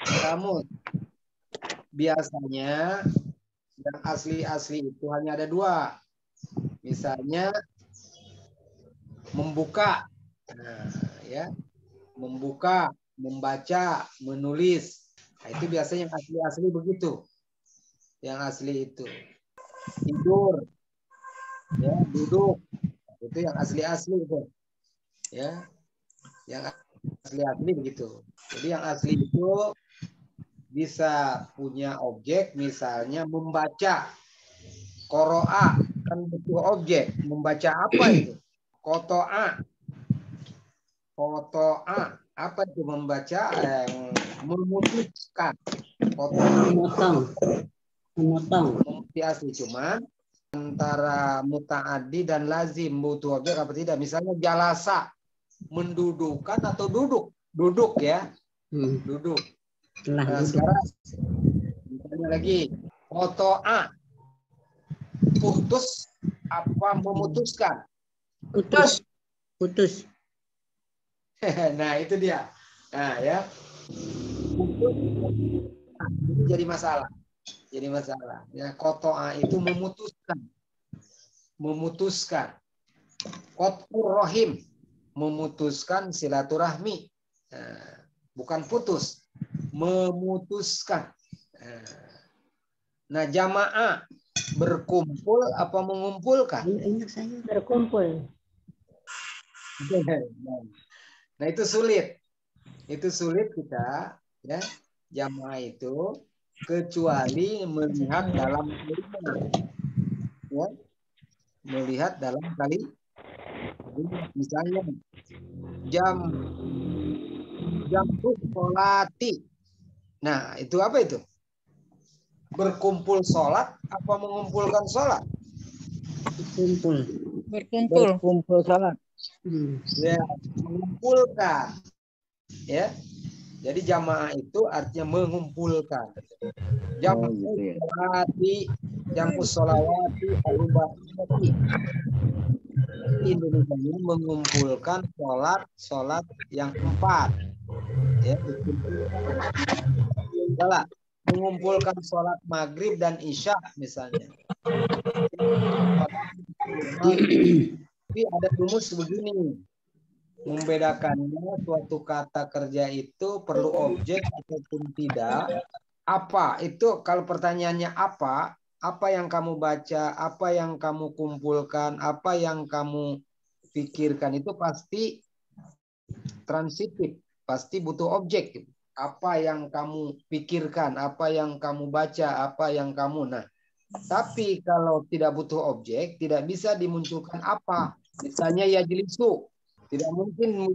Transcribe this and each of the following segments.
Kamus. Biasanya yang asli-asli itu hanya ada dua. Misalnya membuka, nah, ya, membuka, membaca, menulis. Nah, itu biasanya yang asli-asli begitu. Yang asli itu tidur, ya, duduk. Itu yang asli-asli itu, ya, yang asli-asli begitu. Jadi yang asli itu bisa punya objek, misalnya membaca, koroa kan butuh objek. Membaca apa itu? Kotoa, kotoa apa itu membaca? Memutuskan. Kotoa Memotong. asli cuman antara mutaaddi dan lazim butuh objek apa tidak? Misalnya jalasa, mendudukan atau duduk, duduk ya, duduk. Nah, sekarang misalnya lagi kotoa, putus apa memutuskan? Putus. Putus. Nah itu dia. Nah ya, putus ini jadi masalah. Jadi masalah. Ya, kotoa itu memutuskan, memutuskan. Qat'ur rahim, memutuskan silaturahmi. Nah, bukan putus, memutuskan. Nah, jamaah berkumpul apa mengumpulkan? Enak saya berkumpul. Nah, itu sulit. Itu sulit kita, ya, jamaah itu kecuali melihat dalam kalimat, ya, melihat dalam kalimat. Misalnya jam sholati. Nah, itu apa itu? Berkumpul sholat apa mengumpulkan sholat? Berkumpul. Berkumpul sholat. Ya, mengumpulkan. Ya. Jadi jamaah itu artinya mengumpulkan. Sholati, jamus sholawati, arubati. Indonesia mengumpulkan sholat yang 4. Ya, salah. Mengumpulkan sholat maghrib dan isya misalnya. Tapi ada rumus begini, membedakannya suatu kata kerja itu perlu objek ataupun tidak. Apa itu kalau pertanyaannya apa yang kamu baca, apa yang kamu kumpulkan, apa yang kamu pikirkan itu pasti transitif, pasti butuh objek. Apa yang kamu pikirkan, apa yang kamu baca, apa yang kamu. Nah, tapi kalau tidak butuh objek, tidak bisa dimunculkan apa. Misalnya yajlisu, tidak mungkin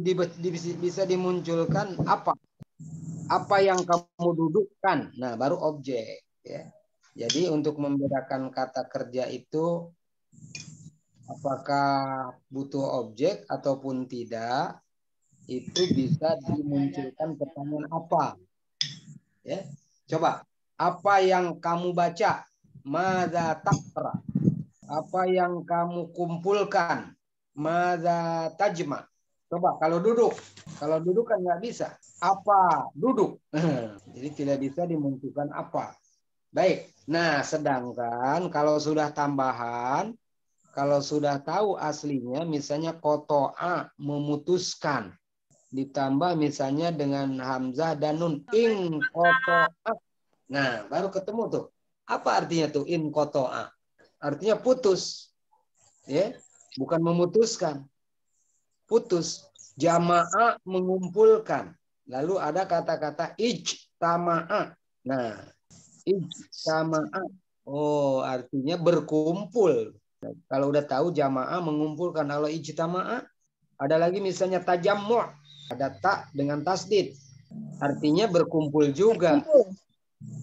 bisa dimunculkan apa. Apa yang kamu dudukkan. Nah, baru objek. Ya. Jadi untuk membedakan kata kerja itu apakah butuh objek ataupun tidak, itu bisa dimunculkan pertanyaan apa. Ya. Coba, apa yang kamu baca? Madza taqra? Apa yang kamu kumpulkan? Madza tajma? Coba kalau duduk kan nggak bisa. Apa duduk? Jadi tidak bisa dimunculkan apa. Baik. Nah, sedangkan kalau sudah tambahan, kalau sudah tahu aslinya, misalnya kotoa memutuskan, ditambah misalnya dengan hamzah dan nun, ing kotoa. Nah, baru ketemu tuh. Apa artinya tuh in kotoa? Artinya putus. Ya, bukan memutuskan. Putus. Jamaah mengumpulkan. Lalu ada kata-kata ijtama'a. Nah, ijtama'a. Oh, artinya berkumpul. Kalau udah tahu jamaah mengumpulkan. Kalau ijtama'a, ada lagi misalnya tajammu'. Ada tak dengan tasdid. Artinya berkumpul juga.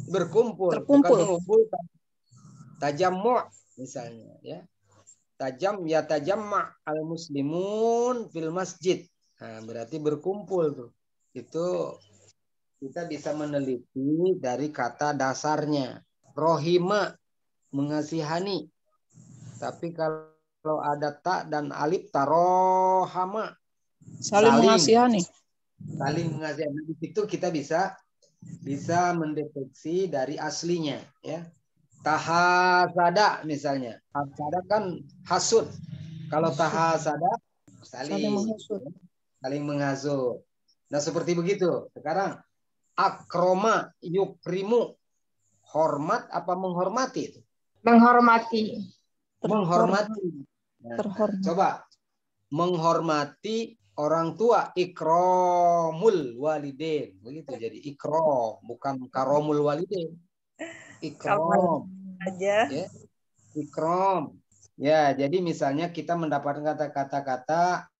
Berkumpul. Bukan mengumpulkan. Tajammu' misalnya. Ya. Tajamma' al-muslimun fil masjid. Nah, berarti berkumpul tuh. Itu kita bisa meneliti dari kata dasarnya. Rohima, mengasihani. Tapi kalau ada tak dan alif, tarohama. Saling mengasihani. Saling mengasihani. Itu kita bisa bisa mendeteksi dari aslinya, ya. Tahasada misalnya. Tahasada kan hasud. Kalau tahasada Saling menghasut. saling menghasut. Nah, seperti begitu. Sekarang akroma yukrimu, hormat apa menghormati itu? Menghormati. Menghormati. Nah, Terhormat. coba menghormati orang tua, ikromul walidain. Begitu jadi ikrom, bukan karomul walidain. Ikrom. Aja. Ya. Ikrom. Ya, jadi misalnya kita mendapatkan kata-kata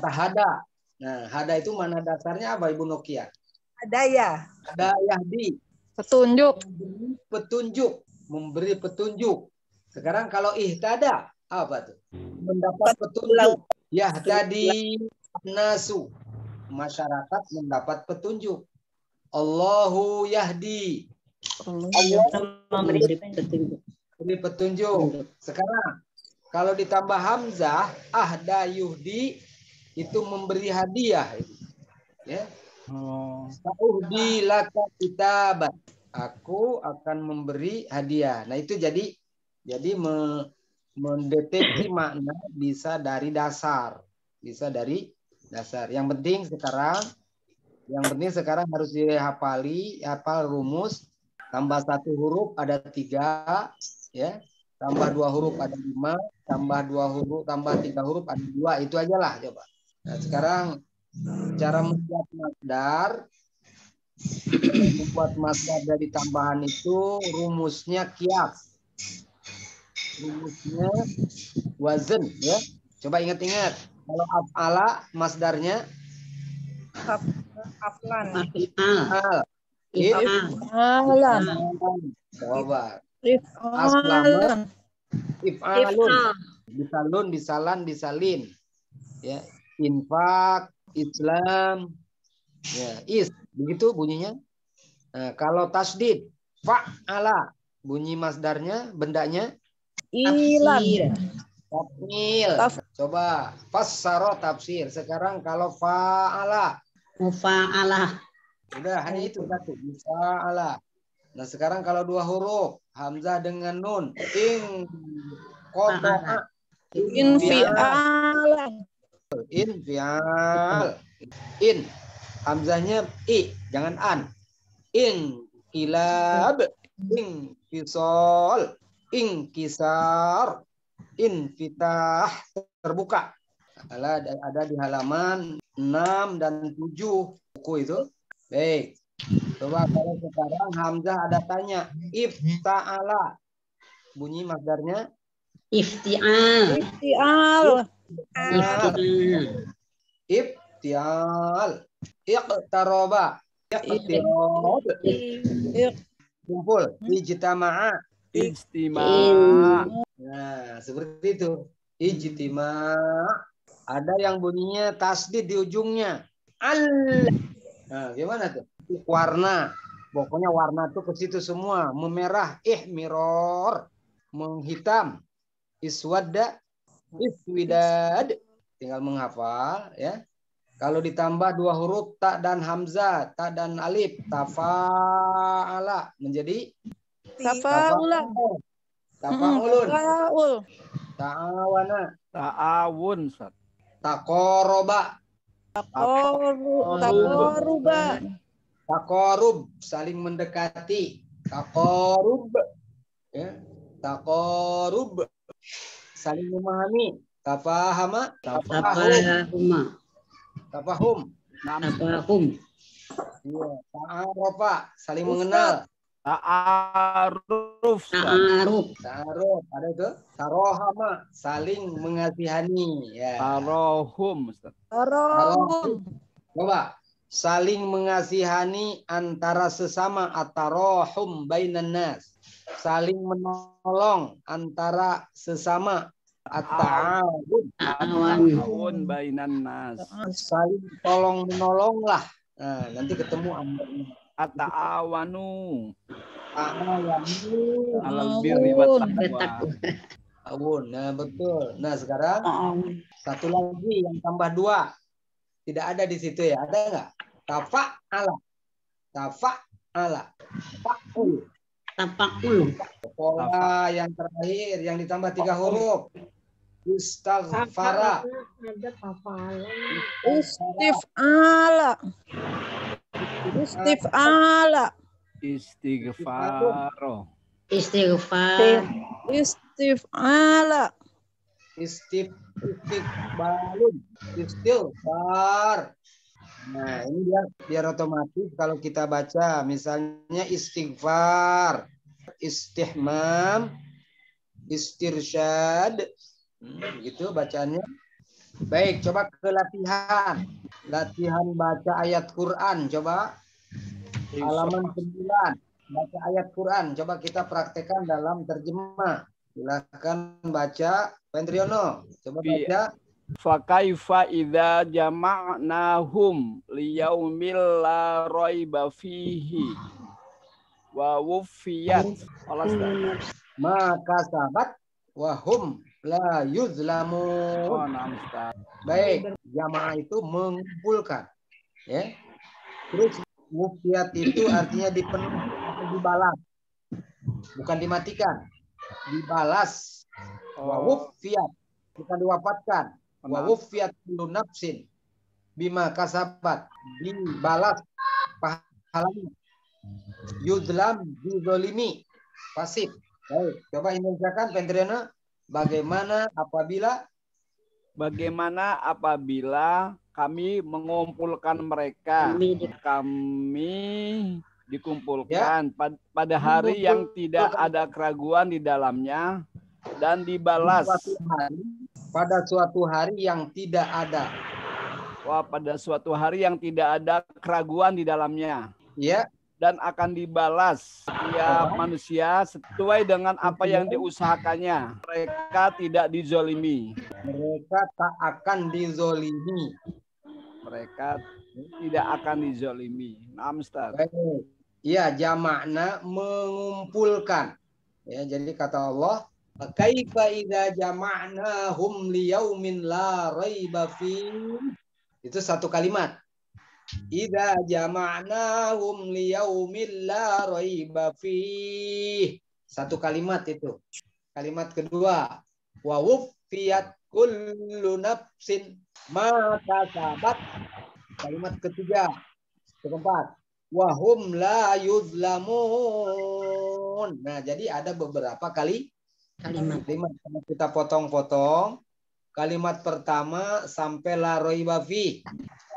hada. Nah, hada itu mana dasarnya apa Ibu Nokia? Ada ya. Ada yahdi. Petunjuk. Petunjuk, memberi petunjuk. Sekarang kalau ihtada apa tuh? Mendapat petunjuk. Yahtadi nasu. Masyarakat mendapat petunjuk. Allahu yahdi. Memberi petunjuk. Beri petunjuk. Sekarang kalau ditambah hamzah, ahda yuhdi itu memberi hadiah. Ya. Sa'uhdi laka kitaban. Aku akan memberi hadiah. Nah, itu jadi mendeteksi makna bisa dari dasar. Bisa dari dasar. Yang penting sekarang harus dihafali, hafal rumus. Tambah 1 huruf ada 3, ya. Tambah 2 huruf ada 5, tambah 3 huruf ada 2. Itu aja lah coba. Nah, sekarang cara membuat masdar dari tambahan itu rumusnya kias. Rumusnya wazn, ya. Coba ingat-ingat. Kalau af'ala masdarnya Aflan. al. If'alan. Coba. If'alan. If'alun. Bisalun, bisalan, bisalin. Ya. Infak, Islam. Ya, begitu bunyinya. Nah, kalau tasdid, fa'ala. Bunyi masdarnya, bendanya Ilan. tafsir. Coba fassaro tafsir. Sekarang kalau fa'ala. Mufa'alah. Udah, hanya itu satu. Fa'ala. Nah, sekarang kalau 2 huruf, hamzah dengan nun. Koto'a. Infi'alan. Infial. Hamzahnya jangan an. Kilab. Infisol. Inkisar. Infitah. Terbuka. Ada di halaman 6 dan 7 buku itu. Baik. Coba kalau sekarang hamzah ada tanya. Ifta'ala. Bunyi masdarnya Ifti'al. Ifti'al. Ibtial. Iqtaroba. Iqtirob. Kumpul. Ijtama'a. Ijtima'. Nah, seperti itu. Ijtima'. Ada yang bunyinya tasdid di ujungnya. Nah, gimana tuh? Warna. Pokoknya warna tuh ke situ semua. Memerah. Ihmiror. Menghitam. Iswadda. Iswidad. Tinggal menghafal, ya. Kalau ditambah 2 huruf ta dan hamzah, ta dan alif, tafa'ala menjadi Tafa'ulan. tafa'ulun. Tafa'ul. Ta'awana. Ta'awun. Taqoroba. Taqoruba. Taqorub, saling mendekati. Taqorub. Ya. Taqorub. Saling memahami. Tafahama. Tafahuma. Tafahum. Tafahum. Iya. Ta'arofa, saling mengenal. Ta'aruf. Ta'aruf. Ta'aruf, ada itu. Tarohama, saling mengasihani. Ya. Tarohum. Tarohum. Coba. Saling mengasihani antara sesama. Atarohum bainan nas. Saling menolong antara sesama. At-ta'awun. Ta'awun bainan nas. Saling tolong menolong lah. Nah, nanti ketemu amrnya. At-ta'awanu. Ta'awun. Alal birri wat taqwa. Ta'awun. Nah, betul. Nah, sekarang satu lagi yang tambah 2. Tidak ada di situ ya. Ada nggak? Tafa'ala. Tafa'ala. Fa'ul. Tafa'ul. Pola yang terakhir yang ditambah 3 huruf. Istaghfara. Istif'ala. Istif'ala. Istighfaro. Istighfar. Istif'ala. Istighbalun. Istighfar. Nah, ini biar otomatis kalau kita baca misalnya istighfar, istihmam, istirsyad, gitu bacaannya. Baik, coba ke latihan. Latihan baca ayat Quran, coba. Halaman 9. Baca ayat Quran, coba kita praktekkan dalam terjemah. Silakan baca, Pendriono. Coba baca. Fakaifa idza jama'nahum liyaumil la raiba fihi wa wuffiyat. Maka sahabat wahum la yuzlamun. Oh, nah, Ustaz. Baik, jamaah itu mengumpulkan. Ya. Terus wuffiyat itu artinya dipenuhi atau dibalas. Bukan dimatikan. Dibalas. Wa wuffiyat, bukan diwafatkan. Wa wuffiyat kullu nafsin bima kasabat, dibalas pahalanya. Yudlam bizolimi, pasif. Baik, coba indikakan Pendriana, bagaimana apabila kami mengumpulkan mereka, kami dikumpulkan pada hari yang tidak ada keraguan di dalamnya dan dibalas pada suatu hari yang tidak ada. Wah, pada suatu hari yang tidak ada keraguan di dalamnya. Ya. Dan akan dibalas setiap manusia sesuai dengan apa yang diusahakannya. Mereka tidak dizolimi. Mereka tak akan dizolimi. Mereka tidak akan dizolimi. Nah, Ustaz. Iya, jamakna mengumpulkan. Ya, jadi kata Allah, kaifa idza jama'nahum liyaumin la raiba fihi. Itu satu kalimat. Idza jama'nahum liyaumin la raiba fihi. Satu kalimat itu. Kalimat kedua, wa wuffiyat kullu nafsin ma kasabat. Kalimat ketiga. Keempat, wa hum la yuzlamun. Nah, jadi ada beberapa kalimat kita potong-potong. Kalimat pertama sampai la raiba fi.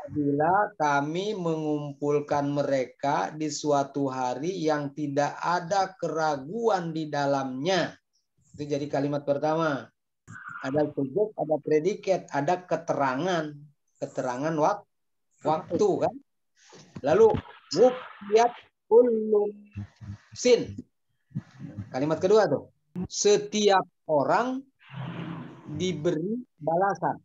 Bila kami mengumpulkan mereka di suatu hari yang tidak ada keraguan di dalamnya. Itu jadi kalimat pertama. Ada subjek, ada predikat, ada keterangan. Keterangan waktu kan. Lalu wuffiyat kullu sin. Kalimat kedua tuh. Setiap orang diberi balasan.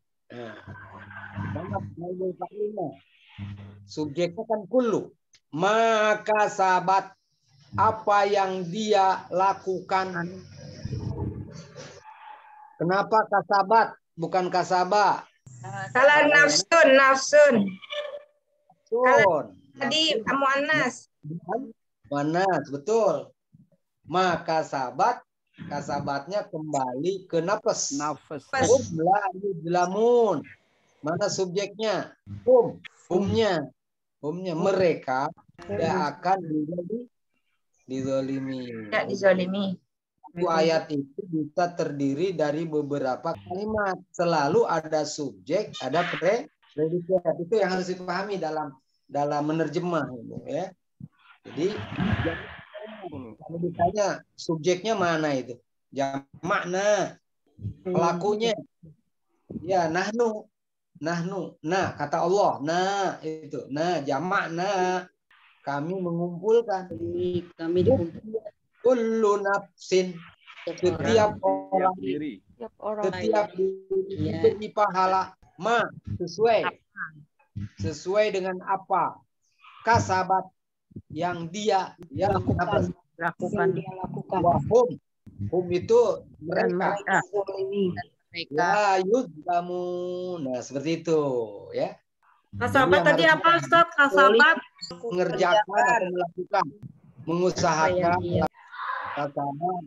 Subjeknya kan kullu. Maka sahabat apa yang dia lakukan. Kenapa kasabat bukan kasaba? Kalau nafsun. Tadi muannas. Muannas, betul. Maka kasabatnya kembali ke nafas. La yuzlamun. Mana subjeknya? Humnya mereka tidak akan dizolimi. Tidak dizolimi. Ayat itu bisa terdiri dari beberapa kalimat. Selalu ada subjek, ada predikat. Itu yang harus dipahami dalam menerjemah, ya. Jadi kalau ditanya subjeknya mana itu? Jamakna. Pelakunya ya nahnu. Nah, kata Allah. Nah, itu. Nah, jamakna. Kami mengumpulkan. Kami dikumpulkan. Kullu nafsin. Setiap orang. Setiap diberi pahala. Sesuai dengan apa? Kasabat yang dia lakukan. Hum itu mereka. La yuzlamun. Nah, seperti itu, ya. Kasabat tadi apa, Ustaz? Kasabat. mengerjakan atau melakukan, mengusahakan, Iya. kasabah,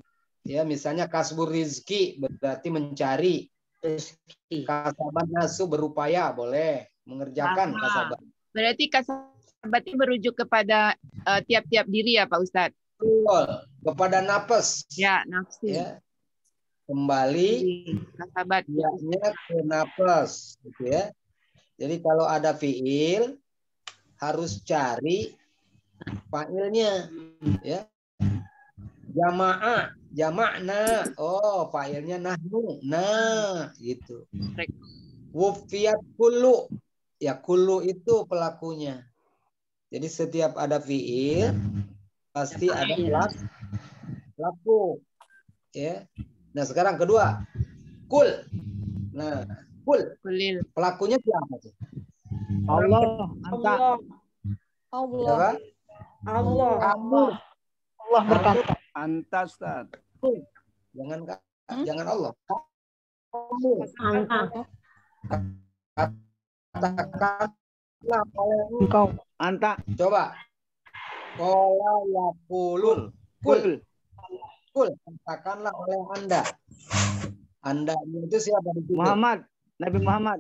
ya misalnya kasbur rizki berarti mencari, Rezeki. kasabah nasu berupaya, boleh mengerjakan kasabah. Berarti kasabat ini merujuk kepada tiap-tiap diri ya Pak Ustadz? Betul. Kepada nafas, Ya, nafsu. ya kembali Kasabat. niatnya ke nafas, gitu ya. Jadi kalau ada fiil harus cari fa'ilnya, ya. Jamaah, jamakna, oh fa'ilnya nahnu, nah gitu. Wufiyat kullu, ya kullu itu pelakunya. Jadi setiap ada fiil pasti ada pelaku, ya. Nah sekarang kedua, kul. Nah kul, Kulil. pelakunya siapa sih? Allah, anta. Allah. Allah. Kamu. Allah berkata. Anta, Ustaz. Jangan Allah. Kamu. Katakanlah oleh Engkau. Anta. coba. Kola yakulun. Kul. Kul. Katakanlah oleh Anda. Anda itu siapa di situ? Muhammad. Nabi Muhammad.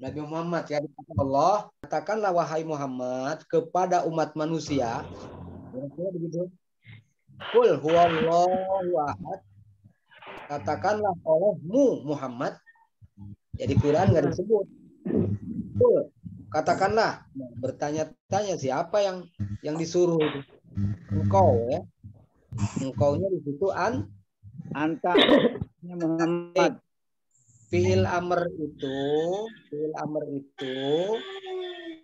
Nabi Muhammad ya, Allah katakanlah wahai Muhammad kepada umat manusia, kira-kira begitu. Qul huwallahu ahad. Katakanlah olehmu Muhammad. Jadi Quran nggak disebut. Qul, katakanlah. Nah, bertanya-tanya siapa yang disuruh itu? Engkau ya. Engkaunya di situ Anta. Muhammad. Fi'il amr itu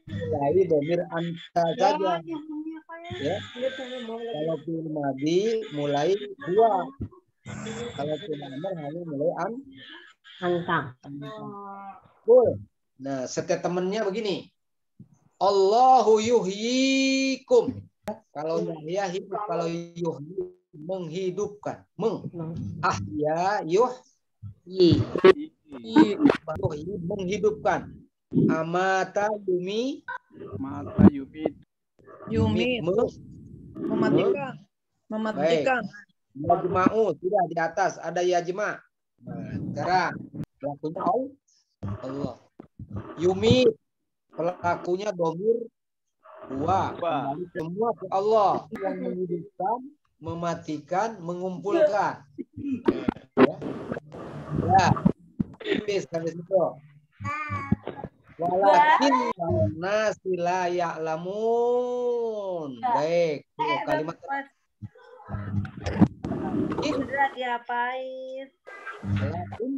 mulai domir anta saja. Ya. Kalau fi'il madi mulai dua. Kalau fi'il amr hanya mulai Anta. Cool. Nah, statementnya begini. Allahu yuhyikum. Kalau yahya hidup, kalau yuhyi menghidupkan. Ahya Yi. menghidupkan. Amata yumi Mata yubid. Yumi. Mematikan. Yajma'u sudah di atas ada yajma. Nah, sekarang pelakunya Allah. Yumi pelakunya domir dua. Kembali semua ke Allah yang menghidupkan, mematikan, mengumpulkan. Ya. Sampai situ. Walakin nasi la ya'lamun. Baik. Kalimat Udah diapain? walakin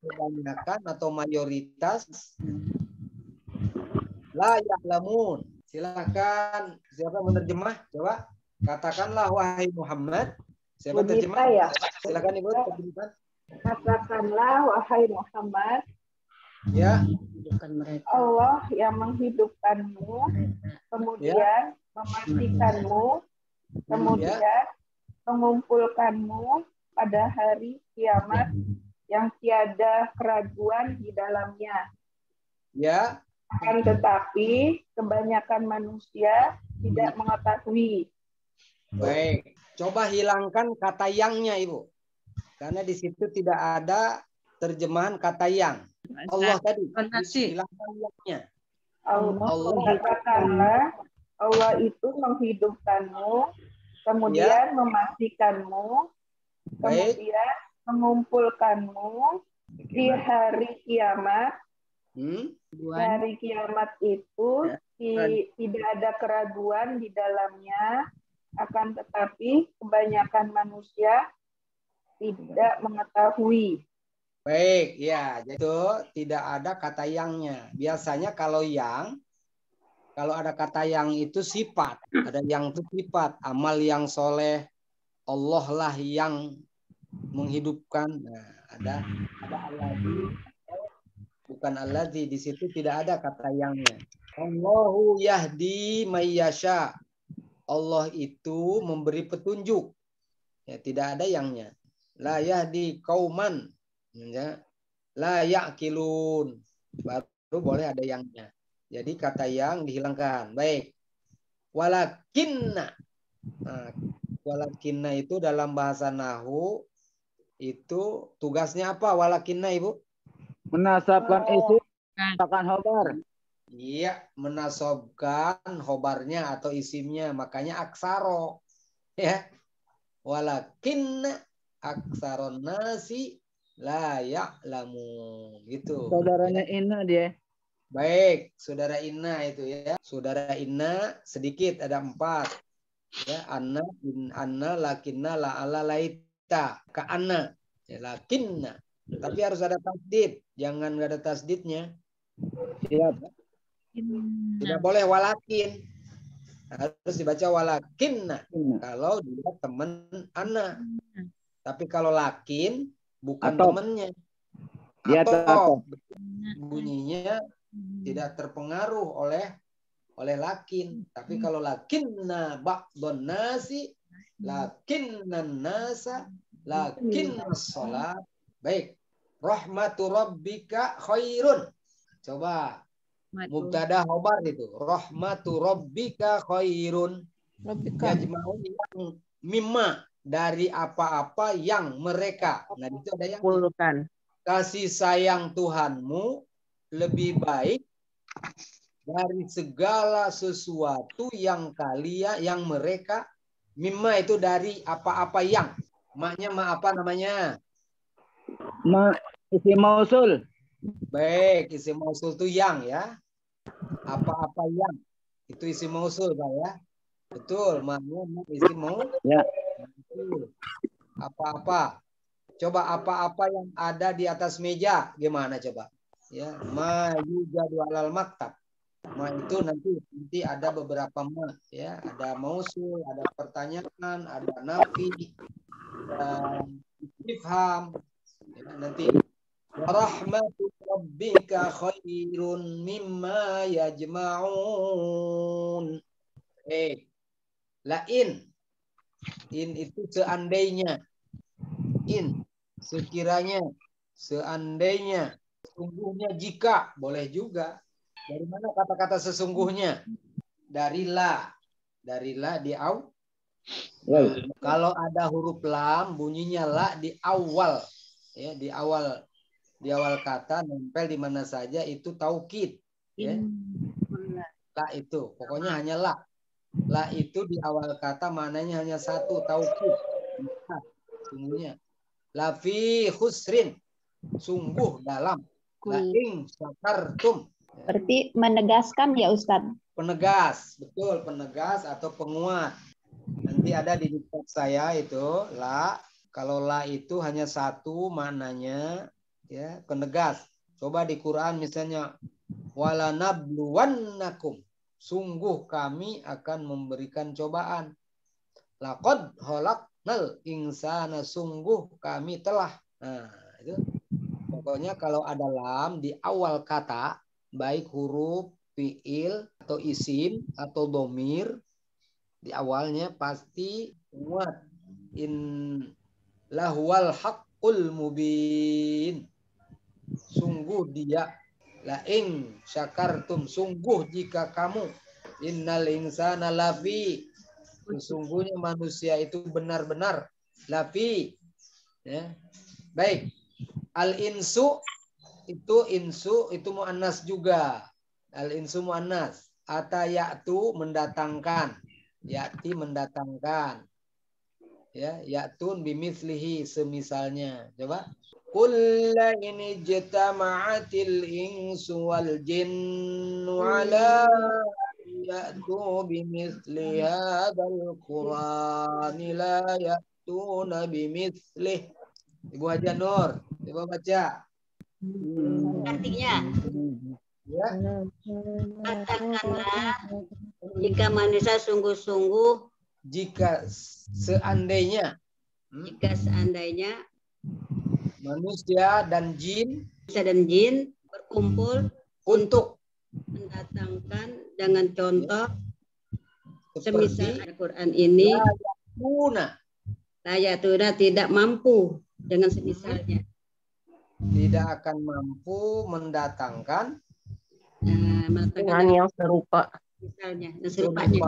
kebanyakan atau mayoritas la ya'lamun. Silakan siapa menerjemah? Coba katakanlah wahai Muhammad. Siapa terjemah? Ya. Silakan Ibu terjemahkan. Katakanlah wahai Muhammad, Ya. Bukan mereka. Allah yang menghidupkanmu, kemudian mematikanmu, kemudian mengumpulkanmu pada hari kiamat yang tiada keraguan di dalamnya. Ya. Akan tetapi kebanyakan manusia tidak mengetahui. Baik. Coba hilangkan kata yangnya Ibu. Karena di situ tidak ada terjemahan kata yang. Allah tadi. Hilangkan yangnya. Allah katakanlah Allah itu menghidupkanmu, kemudian mematikanmu, kemudian mengumpulkanmu di hari kiamat. Hari kiamat itu tidak ada keraguan di dalamnya, akan tetapi kebanyakan manusia tidak mengetahui. Baik, ya, itu tidak ada kata yangnya. Biasanya kalau ada kata yang itu sifat, ada yang itu sifat, amal yang soleh, Allah lah yang menghidupkan. Nah, ada alladzi, bukan alladzi, di situ tidak ada kata yangnya. Allahu yahdi mayyasha. Allah itu memberi petunjuk. Ya, tidak ada yangnya. La yahdi qauman. Ya. La ya'qilun. Baru boleh ada yangnya. Jadi kata yang dihilangkan. Baik. Walakinna. Nah, walakinna itu dalam bahasa nahwu itu tugasnya apa? Walakinna, Ibu? Menasabkan isim, menasabkan khobar. Iya, menasobkan khobarnya atau isimnya, makanya aksaro, ya. Walakin aksaron nasi la ya'lamun, gitu. Saudaranya Inna dia. Baik, saudara Inna itu ya. Saudara Inna sedikit ada 4. Ya, anna, lakinna, la'ala, laita, ka anna, ya, lakinna. Tapi harus ada tasdid, jangan nggak ada tasdidnya. Siap. Tidak boleh walakin. Harus dibaca walakinna. Kalau dia teman anak. Tapi kalau lakin bukan Atau. temannya. Dia Atau bunyinya tidak terpengaruh oleh lakin. Tapi kalau lakinna ba'dun nasi, lakinnan nasa, lakinnas sholat. Baik. Rahmatu rabbika khairun. Coba. Mubtada khobar itu. Rahmatu rabbika khairun. Yajma'un yang mimma, dari apa-apa yang mereka. Nah, itu ada yang kasih sayang Tuhanmu lebih baik dari segala sesuatu yang mereka, mimma itu dari apa-apa yang. Maknya ma apa namanya? Isim mausul. Baik, isim mausul itu yang ya. Apa-apa yang. Itu isim mausul, Pak ya. Betul, maknya isim mausul. Ya. Apa-apa. Coba apa-apa yang ada di atas meja gimana coba? Ya, ma yujadu alal maktab. Ma itu nanti ada beberapa ma ya, ada mausul, ada pertanyaan, ada nafi, ada istifham. Ya, nanti rahmatu rabbika khairun mimma yajma'un. Lain. In itu seandainya. In sekiranya, seandainya, sesungguhnya, jika, boleh juga. Dari mana kata-kata sesungguhnya? Dari la. Dari la di awal. Kalau ada huruf lam bunyinya la di awal. Ya, di awal kata nempel di mana saja itu taukid, ya. La itu pokoknya hanya la. La itu di awal kata mananya hanya satu, taukid. Sungguhnya. La fi khusrin, sungguh dalam. La in syakartum. Berarti menegaskan ya Ustadz. Penegas, betul, penegas atau penguat. Nanti ada di diktat saya itu la. Kalau la itu hanya satu maknanya, ya, penegas. Coba di Quran misalnya wala nabluwannakum, sungguh kami akan memberikan cobaan. Laqad khalaqnal insana, sungguh kami telah. Nah, itu pokoknya kalau ada lam di awal kata, baik huruf fiil atau isim atau domir, di awalnya pasti kuat. In lahuwal haqqul mubin, sungguh dia. La in syakartum, sungguh jika kamu. Innal insana lafi, sesungguhnya manusia itu benar-benar lafi, ya. Baik. Al insu itu muannas juga. Al insu muannas. Ata ya'tu mendatangkan. Ya'ti mendatangkan. Ya, ya'tun bimithlihi semisalnya. Coba. Kulla ini jitama'atil insu wal jinnu ala ya'tu bimithli hadal qur'ani la ya'tuna bimithli. Ibu Haja Nur, coba baca. Artinya, Ya. katakanlah jika manusia sungguh-sungguh, Jika seandainya manusia dan jin berkumpul untuk mendatangkan dengan contoh seperti semisal Al-Quran ini, Tuna, layatuna tidak mampu dengan semisalnya. Tidak akan mampu mendatangkan Dengan yang serupa. misalnya dan serupanya.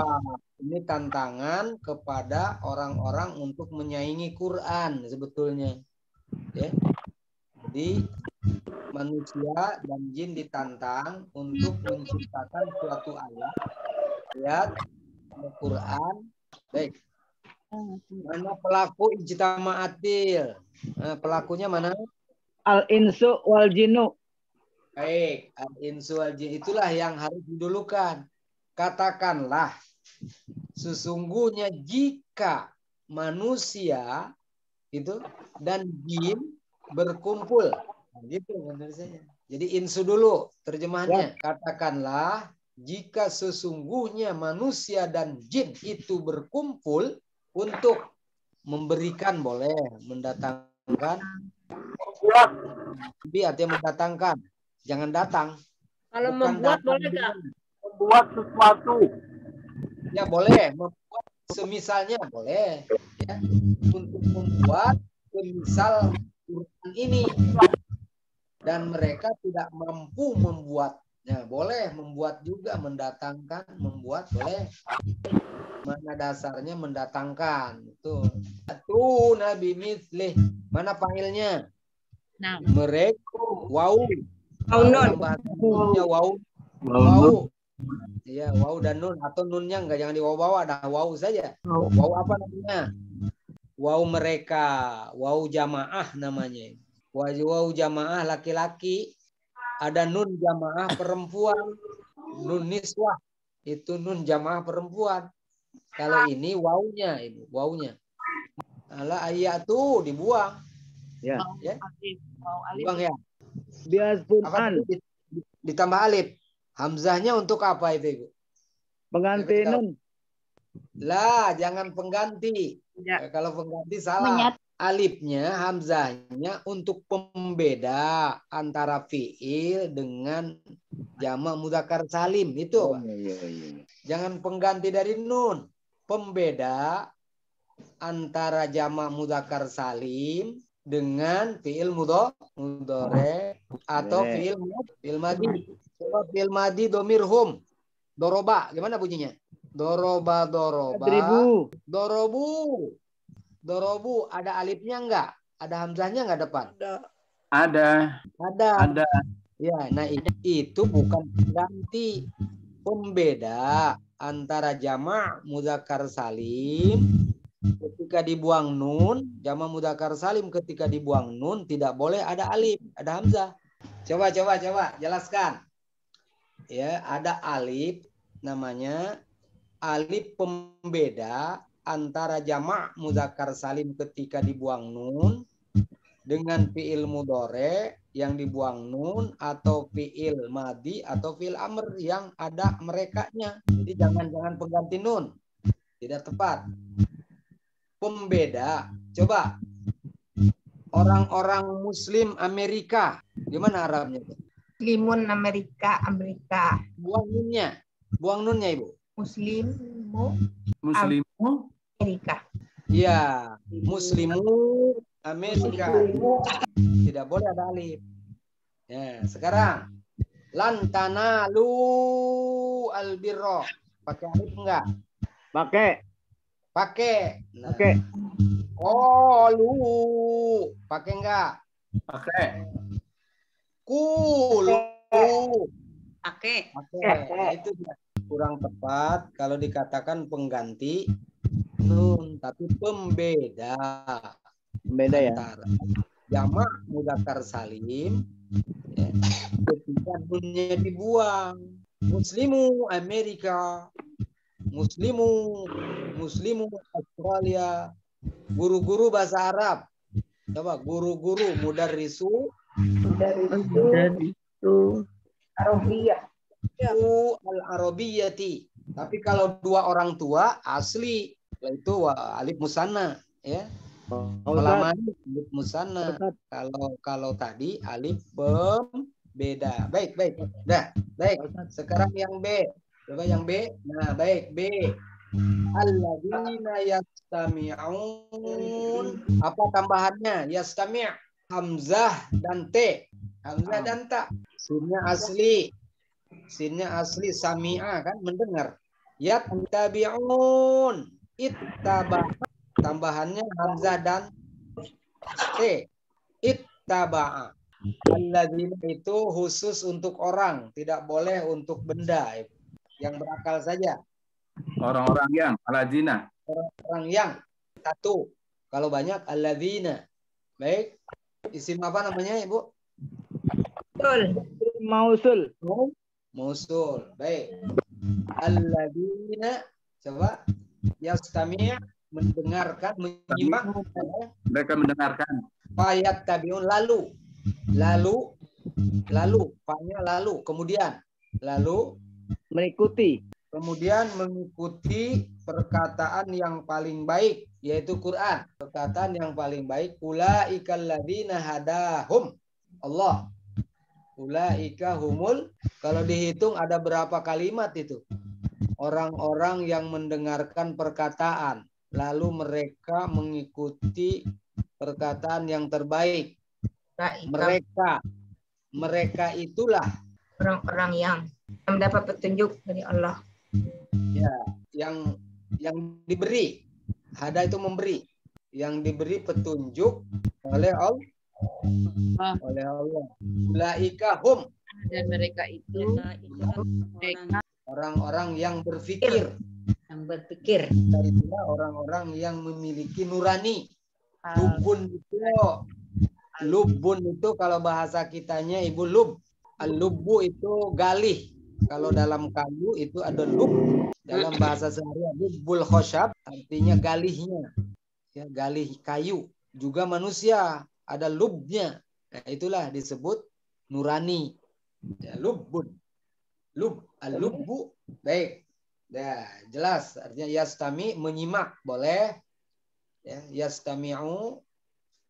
Ini tantangan kepada orang-orang untuk menyaingi Quran sebetulnya. Ya. Jadi manusia dan jin ditantang untuk menciptakan suatu ayat Al-Quran. Baik. Mana pelaku ijtama'atil? Nah, pelakunya mana? Al-insu wal jinnu. Baik, al-insu wal jin itulah yang harus didulukan. Katakanlah, sesungguhnya jika manusia itu dan jin berkumpul, nah, gitu menurut saya. Jadi insu dulu terjemahannya. Katakanlah, jika sesungguhnya manusia dan jin itu berkumpul untuk memberikan boleh, mendatangkan. Tapi artinya mendatangkan, jangan datang. Kalau Bukan membuat datang. boleh nggak? Membuat sesuatu. Ya boleh, membuat semisalnya boleh. Ya. Untuk membuat semisal Quran ini. Dan mereka tidak mampu membuatnya. Boleh membuat juga, mendatangkan, membuat boleh. Mana dasarnya mendatangkan. Itu Nabi Mislih. Mana panggilnya? Nah, Mereka wow. Wow. Wow. Iya, wow dan nun atau nunnya enggak, jangan dibawa-bawa, ada wow saja. Wow apa namanya? Wow mereka, wow jamaah namanya. Wow jamaah laki-laki, ada nun jamaah perempuan, nun niswah itu nun jamaah perempuan. Kalau ini wownya, ibu, wownya. Ala ayat tuh dibuang. Ya. Ya. mau alif. Buang ya. Biaspun Apa an. tadi? Ditambah alif. Hamzahnya untuk apa itu, Ibu? Pengganti nun. Lah, jangan pengganti. Tidak. Kalau pengganti salah. Alifnya, hamzahnya untuk pembeda antara fiil dengan jamak mudzakkar salim. Itu. Iya. Jangan pengganti dari nun. Pembeda antara jamak mudzakkar salim dengan fiil mudhari atau fiil madhi. Coba fiil madhi domirhum. Doroba, gimana bunyinya? Doroba. Dorobu, ada alifnya enggak? Ada hamzahnya enggak depan? Ada. Ya, nah itu bukan pengganti. Pembeda antara jamak mudzakkar salim ketika dibuang nun, jamak mudzakkar salim ketika dibuang nun tidak boleh ada alif, ada hamzah. Coba jelaskan. Ya, ada alif namanya alif pembeda antara jamak mudzakkar salim ketika dibuang nun dengan fiil mudhari yang dibuang nun atau fiil madhi atau fiil amr yang ada merekanya. Jadi jangan pengganti nun. Tidak tepat. Pembeda. Coba orang-orang muslim Amerika. Gimana Arabnya? Muslimun Amerika. Buang nunnya Ibu. Muslimu Amerika. Iya, muslimu Amerika. Tidak boleh ada alif. Ya, sekarang lantana lu albirro. Pakai alif enggak? Pakai. Nah. Pakai. Oh, lu pakai enggak? Pakai. Kulu. Pakai. Itu kurang tepat kalau dikatakan pengganti nun, tapi pembeda antara jamak mudzakkar salim ya, ketika nunnya dibuang. Muslimu Amerika, muslimu Australia. Guru-guru bahasa Arab, coba guru-guru mudarrisu Arabiyah. al-Arabiyyati. Tapi kalau dua orang tua asli itu alif musanna ya. Melamani alif musanna. Kalau tadi alif pembeda. Baik. Dah, baik. Sekarang yang B. Coba yang B. Nah, baik B. Alladzina yastami'un. Apa tambahannya? Yastami', hamzah dan t. Hamzah dan ta. Sinnya asli. Sinnya asli sami'a kan mendengar. Yattabi'un. Ittaba. Tambahannya hamzah dan t. Ittaba'a. Alladzina itu khusus untuk orang, tidak boleh untuk benda. Yang berakal saja. Orang-orang yang alladzina. Orang-orang yang satu. Kalau banyak alladzina. Baik. Isim apa namanya, Ibu? Mausul. Mausul. Baik. Alladzina, coba yastami' mendengarkan, menyimak. Mereka mendengarkan. Fayat tabiun lalu, fa'nya lalu, kemudian Mengikuti. kemudian mengikuti perkataan yang paling baik, yaitu Quran. Perkataan yang paling baik, ulaikal ladzina hadahum Allah. Ulaika humul, kalau dihitung ada berapa kalimat itu? Orang-orang yang mendengarkan perkataan, lalu mereka mengikuti perkataan yang terbaik. Mereka itulah orang-orang yang mendapat petunjuk dari Allah. Ya, yang diberi. Hada itu memberi. Yang diberi petunjuk oleh Allah. Oleh Allah. Ulaika hum. Dan mereka itu orang-orang yang berpikir. Yang berpikir. Itulah orang-orang yang memiliki nurani. Lubun itu kalau bahasa kitanya Ibu lub. Al-lubbu itu galih. Kalau dalam kayu itu ada lub. Dalam bahasa sehari-hari lubbul khosyab artinya galihnya. Ya, galih kayu. Juga manusia ada lubnya. Nah, itulah disebut nurani. Ya, lubbun. Al-lubbu. Baik. Nah, jelas artinya yastami menyimak boleh. Ya, yastami'u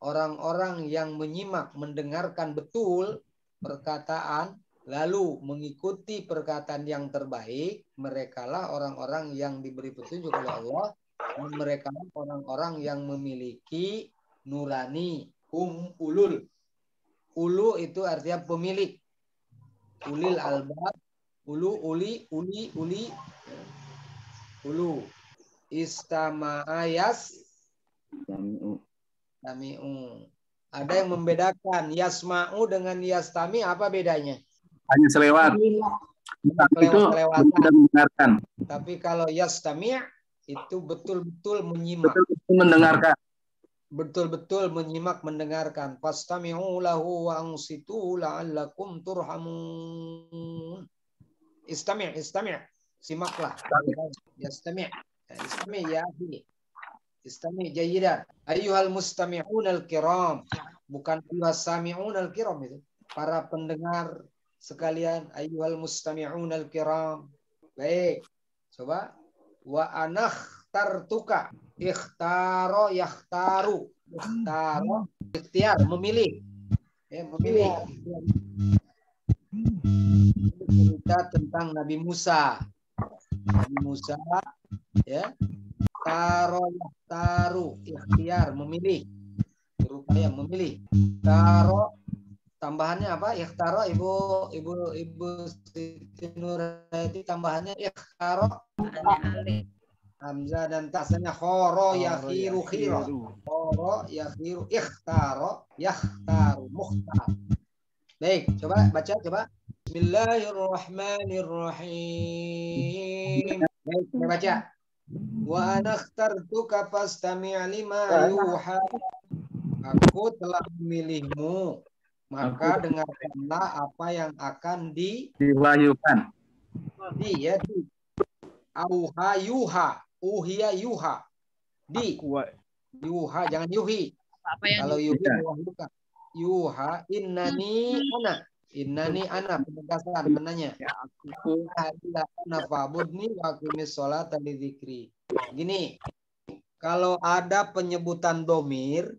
orang-orang yang menyimak, mendengarkan betul perkataan, lalu mengikuti perkataan yang terbaik, merekalah orang-orang yang diberi petunjuk oleh Allah, dan mereka orang-orang yang memiliki nurani, ulul. Ulu itu artinya pemilik. Ulil albab, uli. Ulu. Istama'ayas. Sami'u. Ada yang membedakan yasma'u dengan yastami, apa bedanya? Hanya selewat. Kelewatan. Mendengarkan. Tapi kalau yastami' itu betul-betul menyimak. Betul-betul mendengarkan. Betul-betul menyimak, mendengarkan. Fastami'u lahu wa ansitu la'allakum turhamun. Istami'. Simaklah. Yastami'. Istami' ya akhi. Istami' jayidan. Ayyuhal mustami'un al-kiram. Bukan ayyuhas sami'un al-kiram itu. Para pendengar sekalian. Ayyuhal mustami'un al-kiram. Baik. Coba. Wa anakhtartuka. Ikhtaro yakhtaru. Ikhtaro. Ikhtiar. Memilih. Ya, memilih. Cerita tentang Nabi Musa. Nabi Musa. Ya. Taru, ikhtiar, memilih, berupaya memilih. Taro, tambahannya apa? Ikhtaro, ibu Siti Nurhayati, tambahannya ikhtaro. Hamzah dan tasanya khoro yakhiru khiro. Khoro yakhiru ikhtaro yakhtaru mukhtar. Baik, coba baca, coba. Bismillahirrahmanirrahim. Baik, kita baca. Wa anakhtartuka fastami' lima yuha. Aku telah memilihmu, maka dengarkanlah apa yang akan diwahyukan. Auha yuha, uhiya yuha. Yuha, jangan yuhi. Kalau yuhi diwahyukan. Yuha innani ana penegasan benarnya. Ana fa'budni wa aqimis sholata li dzikri. Gini, kalau ada penyebutan domir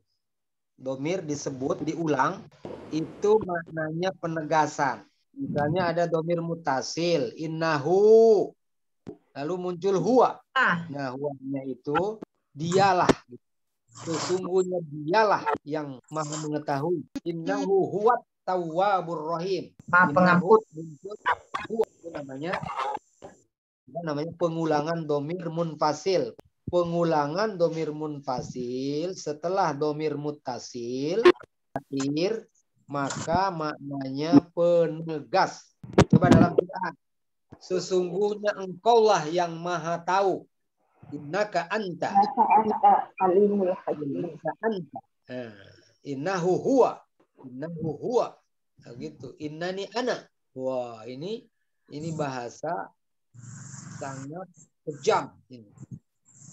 disebut, diulang, itu maknanya penegasan. Misalnya ada domir mutasil, innahu. lalu muncul huwa. Ah. Nah, huwanya itu dialah. Sesungguhnya dialah yang maha mengetahui. Innahu huwat tawwabur rahim. Maha pengampun. Huwa itu namanya pengulangan domir munfasil. Pengulangan domir munfasil setelah domir muttasil akhir, maka maknanya penegas. Coba dalam Quran. Sesungguhnya engkaulah yang maha tahu. Innaka anta. Alimul hakim. Innaka anta. Innahu huwa. Innahu huwa. Nah, gitu. Innani ana. Wah, ini bahasa sangat kejam ini.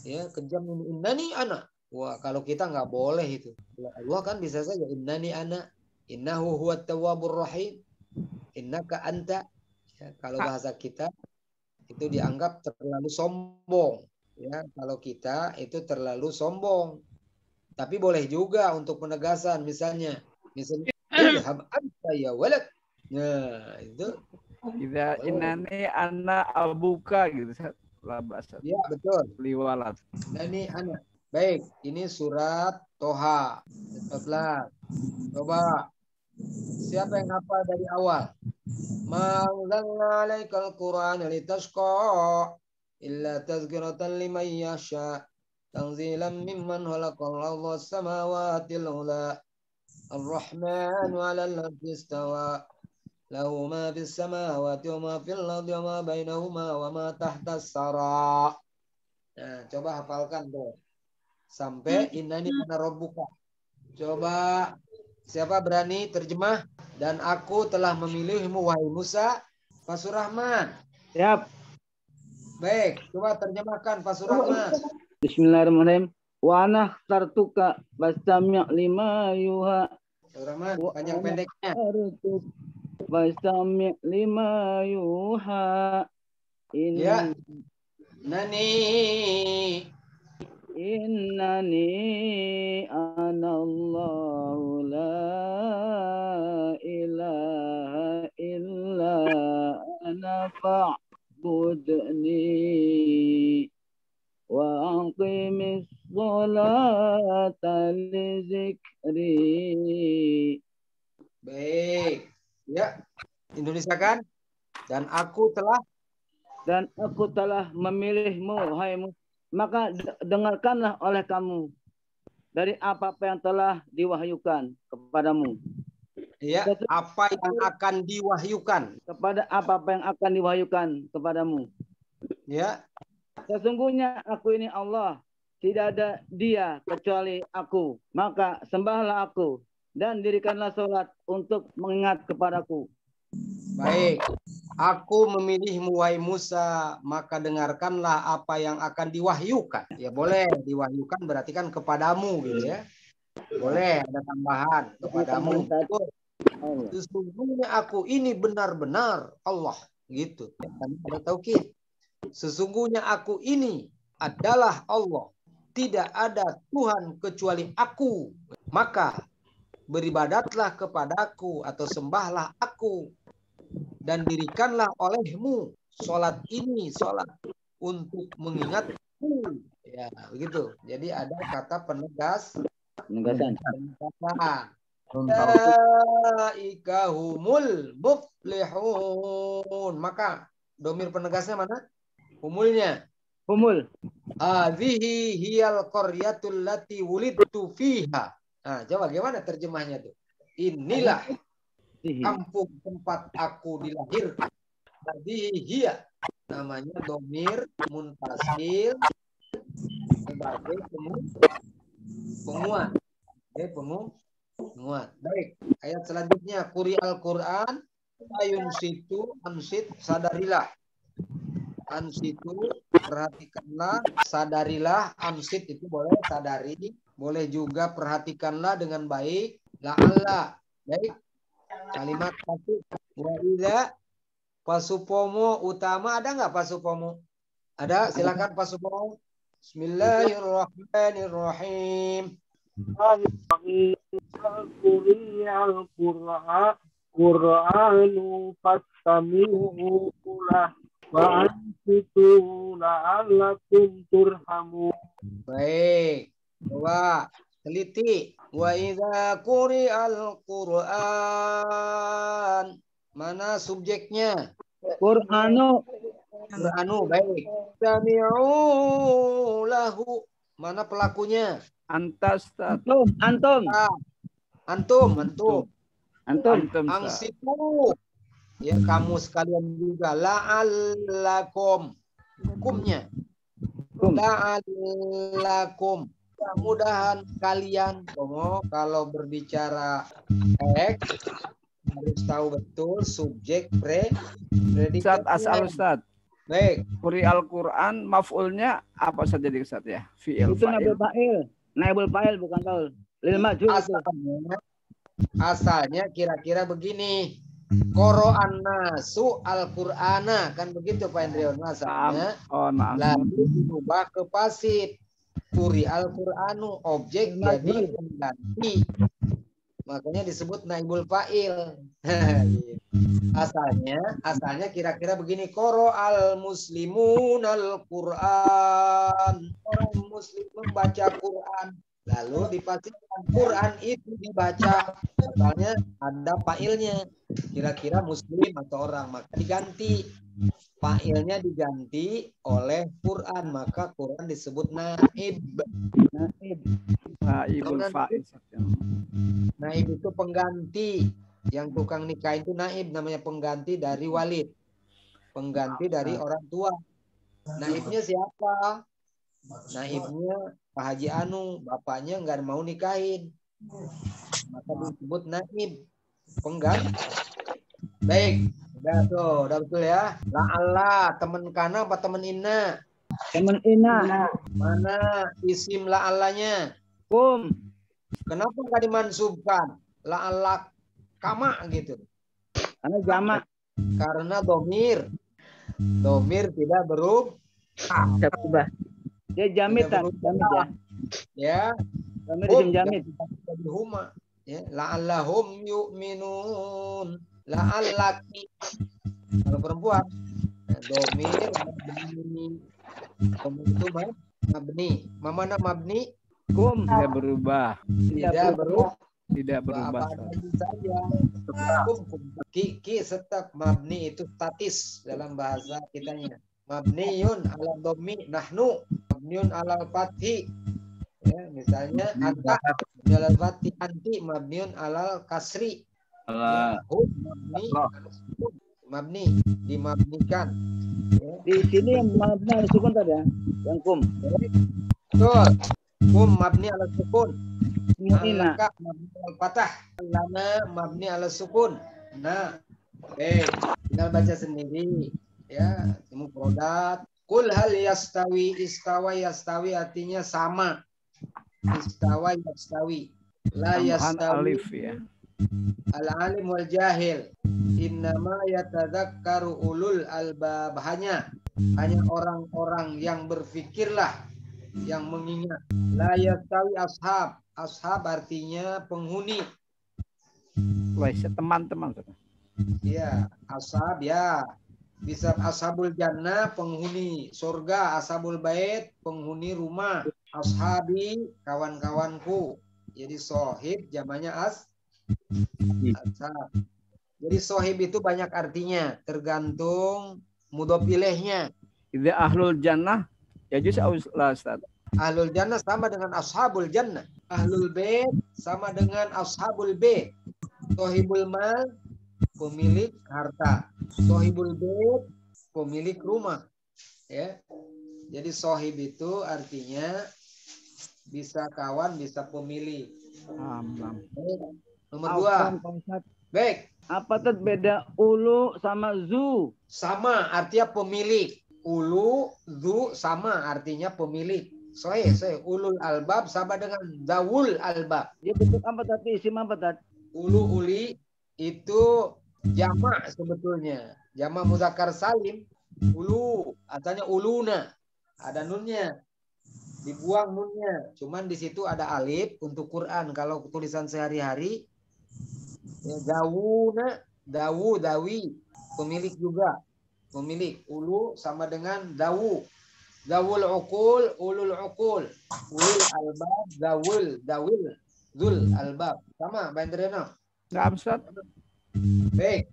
Ya, kejam ini. Innani ana. Wah, kalau kita nggak boleh itu. Allah kan bisa saja innani ana. Innahu huwat tawwabur rahim. Innaka anta. Ya, kalau bahasa kita itu dianggap terlalu sombong. Ya, kalau kita itu terlalu sombong. Tapi boleh juga untuk penegasan, misalnya ilham anta ya walad. Nah, itu Idza innani ana abuka gitu. Bahasa. Ya, betul. Liwalat. Innani ana. Baik, ini surat Toha 14. Coba siapa yang hafal dari awal? Ma anzalna 'alaikal Qur'ana litashqa illa tazkiratan liman yasha tanzilan mimman khalaqal arda was samawati al-ula ar-rahmanu 'alal 'arsy istawa lahu ma fis samawati wa ma fil ardi wa ma bainahuma wa ma tahtas sara. Nah, coba hafalkan tuh. Sampai innani ana rabbuka. Coba siapa berani terjemah? Dan aku telah memilihmu wahai Musa. Pak Surahman. Siap. Baik, coba terjemahkan Pak Surahman. Bismillahirrahmanirrahim. Wa ana ikhtartuka fastami' lima yuha. Pak Surahman, panjang pendeknya. Fastami' lima yuha. Ya. Innani anallahu la ilaha illa ana fa'budni wa aqimis sholata li zikri. Baik. Ya. Indonesia kan? Dan aku telah memilihmu, hai Musa. Maka dengarkanlah oleh kamu dari apa yang telah diwahyukan kepadamu. Ya, apa yang akan diwahyukan. Kepada apa yang akan diwahyukan kepadamu. Ya. Sesungguhnya aku ini Allah, tidak ada dia kecuali aku. Maka sembahlah aku dan dirikanlah sholat untuk mengingat kepadaku. Baik. Aku memilihmu wahai Musa, maka dengarkanlah apa yang akan diwahyukan. Ya boleh diwahyukan berarti kan kepadamu gitu ya. Boleh ada tambahan kepadamu. Sesungguhnya aku ini benar-benar Allah gitu. Ada taukid. Sesungguhnya aku ini adalah Allah. Tidak ada Tuhan kecuali aku. Maka beribadatlah kepadaku atau sembahlah aku. Dan dirikanlah olehmu sholat ini, sholat untuk mengingatku. Ya, begitu. Jadi ada kata penegasan. Ulaika humul muflihun. Maka domir penegasnya mana? Humulnya. Humul. Hadhihi hiyal qaryatul lati wulidtu fiha. Nah, coba gimana terjemahnya tuh? Inilah kampung tempat aku dilahirkan. Hadhihi hiya. Namanya domir muntasil sebagai penguat. Penguat. Baik, ayat selanjutnya Quri Al-Quran ayun situ ansit sadarilah. Ansitu perhatikanlah, sadarilah, ansit itu boleh sadari, boleh juga perhatikanlah dengan baik. La'alla. Baik. Kalimat pasuk wa idza pasupomo utama ada nggak pasupomo? Ada, silakan pasupomo. Bismillahirrahmanirrahim. Qur'anu fastami'u lah Fa'ansitu la'allakum turhamun. Baik. Coba teliti. Wa idza quri'al Qur'an. Mana subjeknya? Qur'anu. Qur'anu, baik. Sami'u lahu. Mana pelakunya? Antas. Antum. Antum. Antum. Angsitu. Ya, kamu sekalian juga. La'allakum. Hukumnya. La'allakum. Mudah-mudahan kalian. Kalau berbicara teks harus tahu betul subjek predikat. Ustaz. Baik. Quri Al-Quran maf'ulnya apa saja di Ustaz ya? Fi'il Itu naibul fa'il. Naibul fa'il bukan taul. Lil majhul. Asalnya kira-kira begini. Qur'an nasu al-Qur'ana, kan begitu Pak Hendrion asalnya. Lalu diubah ke pasif. Quri al-Qur'anu, objek jadi pengganti. Makanya disebut naibul fa'il. Asalnya kira-kira begini. Qur'al muslimun al-Qur'an. Orang muslim membaca Qur'an. Lalu dipastikan Quran itu dibaca. Misalnya ada fa'ilnya. Kira-kira muslim atau orang. Maka diganti. Fa'ilnya diganti oleh Quran. Maka Quran disebut naib. Naibul fa'il. Naib itu pengganti. Yang tukang nikah itu naib. Namanya pengganti dari walid. Pengganti dari orang tua. Naibnya siapa? Naibnya Pak Haji Anu, bapaknya nggak mau nikahin, maka disebut naib, pengganti. Baik, udah betul ya. La'alla, temen kana apa temen inna? Temen inna. Mana isim la'allanya? Kum. Kenapa nggak dimansubkan? La'alla kama gitu. Karena jamak. Karena domir tidak berubah. Dia jamit kan? Jamit ya. Ya. Jamit isim jamit. Huma. Ya, la'allahum yu'minun. La'allaki. Kalau perempuan, domir itu mabni. Mana mabni? Kum. Tidak berubah. Tidak berubah. Saja. Ki tetap mabni itu statis dalam bahasa kitanya. Mabniun ala dhammi nahnu, mabniun ala fathi. Ya, misalnya anta ala fathi, anti mabniun ala kasri. Ya, mabni dimabnikan. Ya. Di sini yang mabni ala sukun tadi ya, yang kum. Betul. Kum mabni ala sukun. Ina. Mabni ala fathah. Lana mabni ala sukun. Nah, tinggal baca sendiri. Ya, mufradat. Kul hal yastawi, istawa yastawi artinya sama. Istawa yastawi. La yastawi. Alif ya. Al-alim wal jahil. Innama yatadzakkaru ulul albab. Hanya orang-orang yang berfikirlah, yang mengingat. La yastawi ashab. Ashab artinya penghuni. Wah, teman-teman. Ya, ashab ya. Bisa ashabul jannah, penghuni surga, ashabul bait, penghuni rumah, ashabi, kawan-kawanku. Jadi sohib jamanya ashab. Jadi sohib itu banyak artinya, tergantung mudhof ilaihnya. Idza ahlul jannah ya juz Ustaz. Ahlul jannah sama dengan ashabul jannah. Ahlul bait sama dengan ashabul bait. Sohibul mal, pemilik harta. Sohibul bait, pemilik rumah. Ya. Jadi sohib itu artinya bisa kawan, bisa pemilik. Nomor 2. Baik. Apa tuh beda ulu sama zu? Sama artinya pemilik. Ulu, zu sama artinya pemilik. Sohib. Ulul albab sama dengan zawul albab. Dia bentuk apa tadi? Isim apa tadi? Ulu uli itu jamak sebetulnya. Jamak mudzakkar salim. Ulu, artinya uluna. Ada nunnya. Dibuang nunnya. Cuman di situ ada alif untuk Quran. Kalau tulisan sehari-hari ya, dawuna, dawu, dawi, pemilik juga. pemilik. Ulu sama dengan dawu. Zawul uqul, ulul uqul. Ulul albab, zawil, zul albab. Sama, Pak Indriano? Nah, Ustaz. Baik.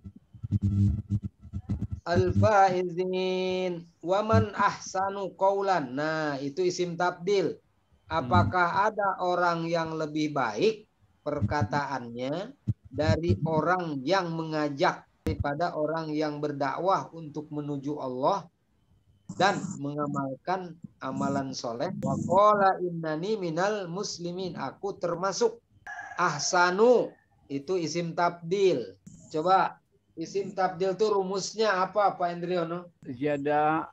Al-faizin waman ahsanu qaulan. Nah, itu isim tabdil. Apakah ada orang yang lebih baik perkataannya dari orang yang mengajak, daripada orang yang berdakwah untuk menuju Allah dan mengamalkan amalan soleh? Wa qala innani minal muslimin. Aku termasuk. Ahsanu itu isim tabdil. Coba isim tabdil itu rumusnya apa, Pak Indriono? Ada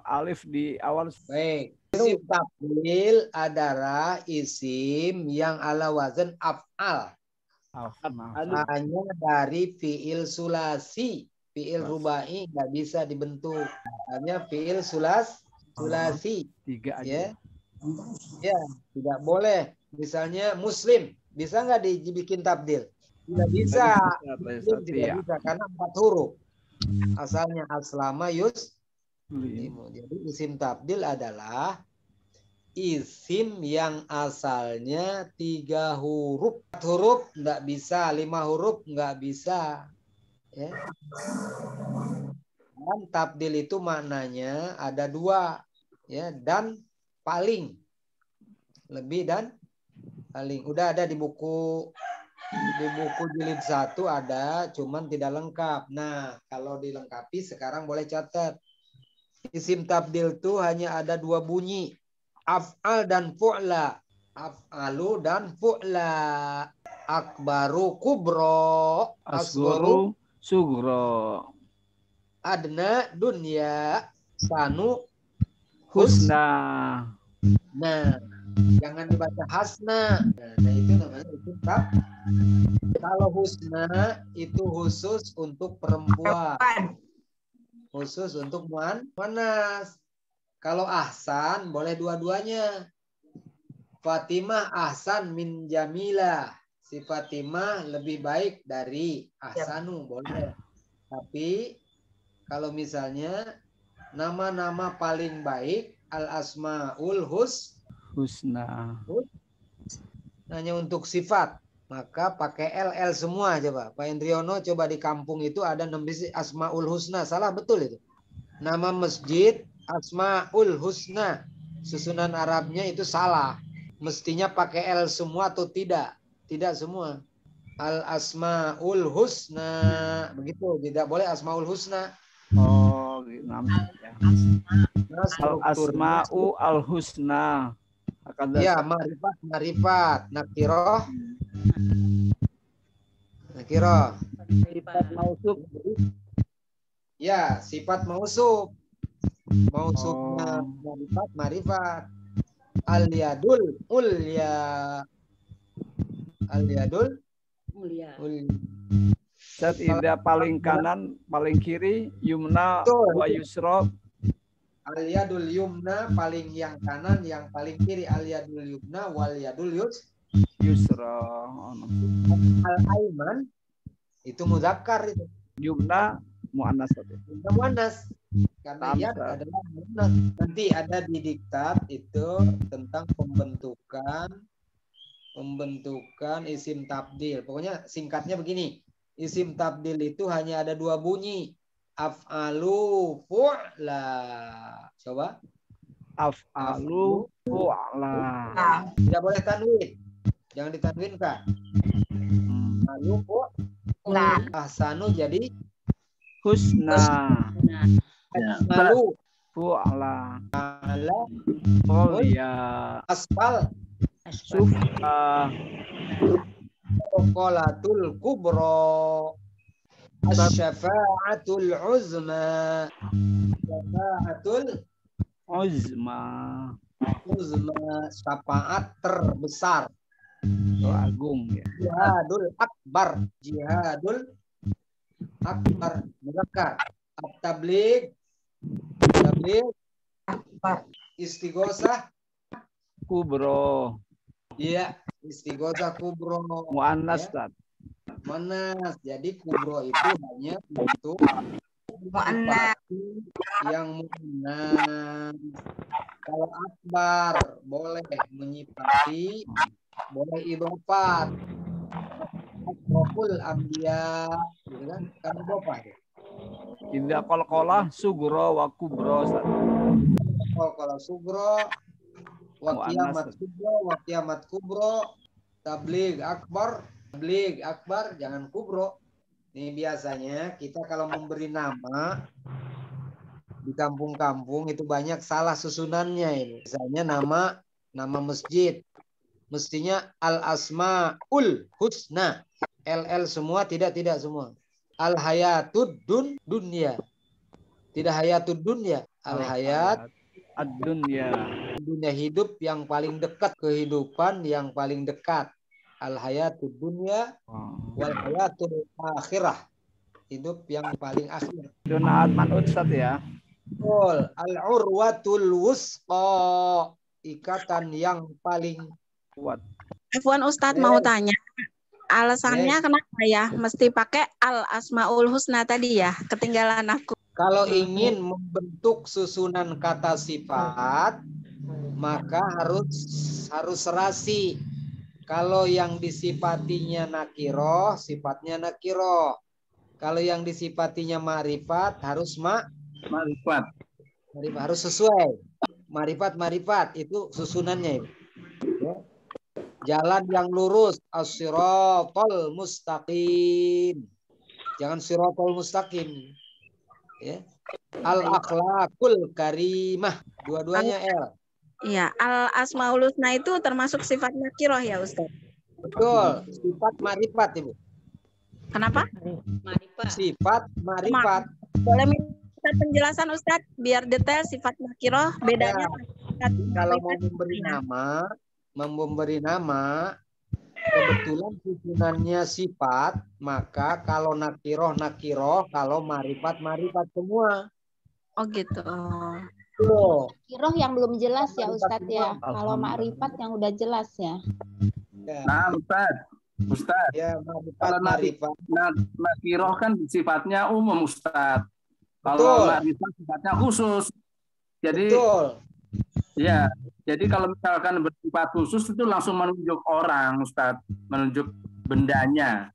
alif di awal. Baik. Isim tabdil adalah isim yang ala wazan af'al. Hanya dari fiil sulasi. Fiil rubai nggak bisa dibentuk. Hanya fiil sulasi. Tiga aja. Ya, tidak boleh. Misalnya muslim. Bisa nggak dibikin tabdil? Tidak bisa. Muslim tidak bisa karena 4 huruf. Asalnya aslama yus. Jadi isim tabdil adalah isim yang asalnya 3 huruf. 4 huruf nggak bisa, 5 huruf nggak bisa. Ya. Dan tabdil itu maknanya ada 2, ya, dan paling. Lebih dan paling. Udah ada di buku jilid 1 ada, cuman tidak lengkap. Nah, kalau dilengkapi sekarang boleh catat. Isim tabdil itu hanya ada 2 bunyi. Af'al dan fu'la. Af'alu dan fu'la. Akbaru kubro. Asgoru sugro. Adna dunya. Sanu husna. Nah, jangan dibaca hasna. Nah, itu namanya isim tabdil. Kalau husna itu khusus untuk perempuan. Khusus untuk muannas. Kalau ahsan boleh dua-duanya. Fatimah ahsan min Jamilah. Si Fatimah lebih baik dari ahsanu, boleh. Tapi kalau misalnya nama-nama paling baik al-asmaul husna. Hanya untuk sifat. Maka pakai LL semua coba. Pak Indriono coba di kampung itu ada 6 asmaul husna. Salah betul itu. Nama masjid Asmaul Husna. Susunan Arabnya itu salah. Mestinya pakai L semua atau tidak? Tidak semua. Al Asmaul Husna. Begitu. Tidak boleh Asmaul Husna. Oh, Al Asma'u Al Husna. Ya, marifat. Nakiroh. Sifat mausuf. Ya, sifat mausuf. Mausufnya marifat. Al-yadul ulya. Al-yadul mulia. Saat tidak paling kanan, paling kiri, yumna wa yusra. Al-yadul yumna paling yang kanan, yang paling kiri al-yadul yumna wal yadul yusra. Al-aiman itu muzakkar itu. Yumna muannas. Yumna muannas. Karena yad adalah muannas. Nanti ada di diktat itu tentang pembentukan isim tabdil. Pokoknya singkatnya begini. Isim tabdil itu hanya ada 2 bunyi. Af'alu fu'la. Coba. Af'alu fu'la. Tidak boleh tanwin. Jangan ditanwinkan. Af'alu fu'la. Ahsanu jadi husna. Lalu fu'la. Ala Mulia. Asfal. Sufla. Qolatul kubro. Asyafa'atul uzma. Syafa'atul uzma. Syafaat terbesar. Agung ya. Jihadul akbar. Muzakkar. Tabligh. Istighosah kubro. Iya, istighosah kubro. Muannas, ya. Muannas. Jadi kubro itu hanya untuk menyifati yang mu'annas. Kalau akbar boleh menyifati, boleh idhofat. Asroful anbiya, gitu kan? Kan idhofat. Indah qalqalah sugro wa kubro. Kalau sugro, wa kiamat kubro, wa kiamat kubro, tabligh akbar, jangan kubro. Ini biasanya kita kalau memberi nama di kampung-kampung itu banyak salah susunannya ini. Misalnya nama masjid mestinya Al Asmaul Husna. LL semua, tidak semua. Al Hayatud Dunya. Tidak Hayatud Dunya, Al Hayat ad-dunya. Dunia hidup yang paling dekat, kehidupan yang paling dekat. Al Hayatud Dunya wal Hayatul Akhirah. Hidup yang paling akhir. Donaat manut Ustaz ya. Betul. Al-urwatul wusqa, ikatan yang paling kuat. F1 Ustadz mau tanya, alasannya kenapa ya mesti pakai Al-Asmaul Husna tadi ya? Ketinggalan aku. Kalau ingin membentuk susunan kata sifat, maka harus serasi. Kalau yang disifatinya nakiroh, sifatnya nakiroh. Kalau yang disifatinya ma'rifat, harus Ma'rifat. Harus sesuai. Ma'rifat itu susunannya. Ya. Jalan yang lurus, as-siratal mustaqim. Jangan siratal mustaqim. Ya. Al-akhlaqul karimah. Dua-duanya L. Iya, Al-Asmaul Husna itu termasuk sifat nakiroh ya Ustaz? Betul, sifat ma'rifat Ibu. Kenapa? Sifat ma'rifat. Boleh minta penjelasan Ustaz biar detail sifat nakiroh bedanya. Kalau mau memberi nama kebetulan susunannya sifat, maka kalau nakiroh, kalau ma'rifat semua. Oh gitu. Nakiroh yang belum jelas ya Ustadz ya. Kalau makrifat yang udah jelas ya. Nah Ustadz. Ya, kalau nakiroh kan sifatnya umum Ustadz. Kalau makrifat sifatnya khusus. Jadi ya, jadi kalau misalkan bersifat khusus itu langsung menunjuk orang Ustadz, menunjuk bendanya.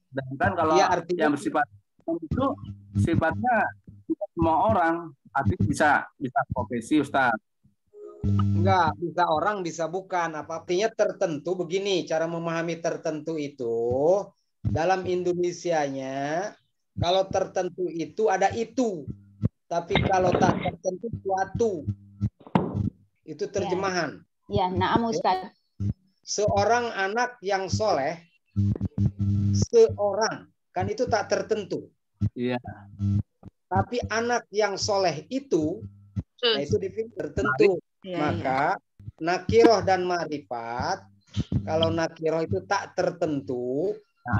Dan kalau yang bersifat itu sifatnya semua orang. Artinya bisa profesi Ustaz. Enggak, bisa orang, bisa bukan. Apa artinya tertentu begini, cara memahami tertentu itu dalam Indonesianya kalau tertentu itu ada itu. Tapi kalau tak tertentu suatu. Itu terjemahan. Ya, na'am Ustaz. Seorang anak yang soleh, seorang kan itu tak tertentu. Iya. Tapi anak yang soleh itu, nah itu dipilih tertentu. Maka nakiroh dan ma'rifat, kalau nakiroh itu tak tertentu,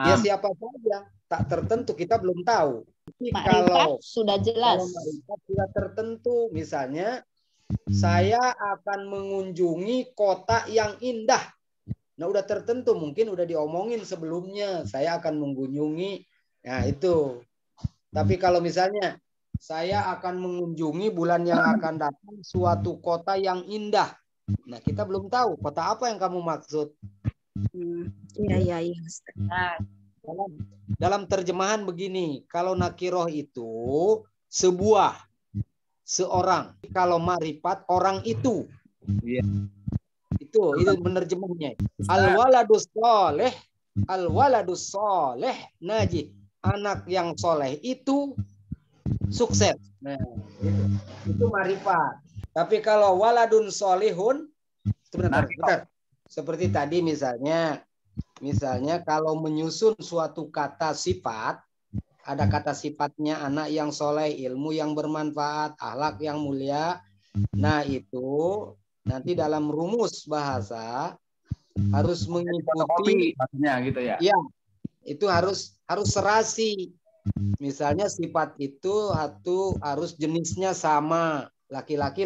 ya siapa saja tak tertentu, kita belum tahu. Tapi kalau sudah jelas, kalau ma'rifat sudah tertentu, misalnya saya akan mengunjungi kota yang indah. Nah udah tertentu, mungkin udah diomongin sebelumnya, saya akan mengunjungi, nah itu. Tapi kalau misalnya saya akan mengunjungi bulan yang akan datang suatu kota yang indah. Nah, kita belum tahu kota apa yang kamu maksud. Iya. Dalam terjemahan begini, kalau nakiroh itu sebuah, seorang. Kalau ma'rifat orang itu. Iya. Itu penerjemahnya. Al-waladus soleh najih. Anak yang soleh itu sukses. Nah, itu ma'rifat. Tapi kalau waladun solihun, bentar. Seperti tadi misalnya kalau menyusun suatu kata sifat, ada kata sifatnya anak yang soleh, ilmu yang bermanfaat, akhlak yang mulia. Nah itu nanti dalam rumus bahasa harus mengikuti, gitu ya. Ya, itu harus serasi. Misalnya sifat itu harus jenisnya sama, laki-laki.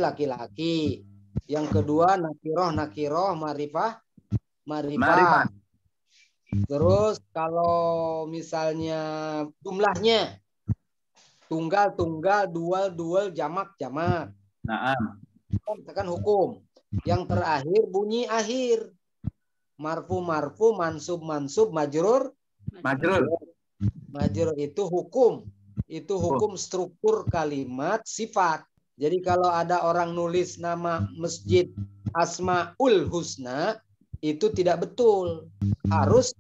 Yang kedua nakiroh, ma'rifah. Terus kalau misalnya Tunggal, tunggal, dual, dual, jamak, jamak. Naam. Katakan hukum. Yang terakhir bunyi akhir. Marfu, marfu, mansub, mansub, majrur. Majrur. Majrur itu hukum. Itu hukum struktur kalimat sifat. Jadi kalau ada orang nulis nama masjid Asmaul Husna, itu tidak betul. Harus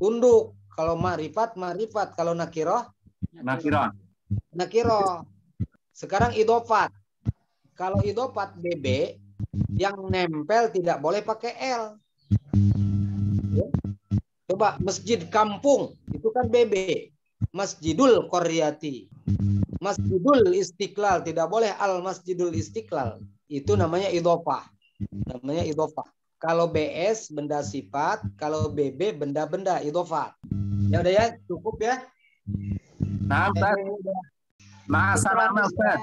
tunduk. Kalau ma'rifat, ma'rifat. Kalau nakiroh, Nakiroh. nakiroh. Sekarang idofat. Kalau idofat BB, yang nempel tidak boleh pakai L. Coba masjid kampung, itu kan BB. Masjidul Qaryati. Masjidul Istiqlal, tidak boleh Al Masjidul Istiqlal. Itu namanya idofah. Namanya idofah. Kalau BS benda sifat, kalau BB benda-benda idofah. Ya udah ya, cukup ya. Nah, Ustaz. Ma'assalamah, Ustaz.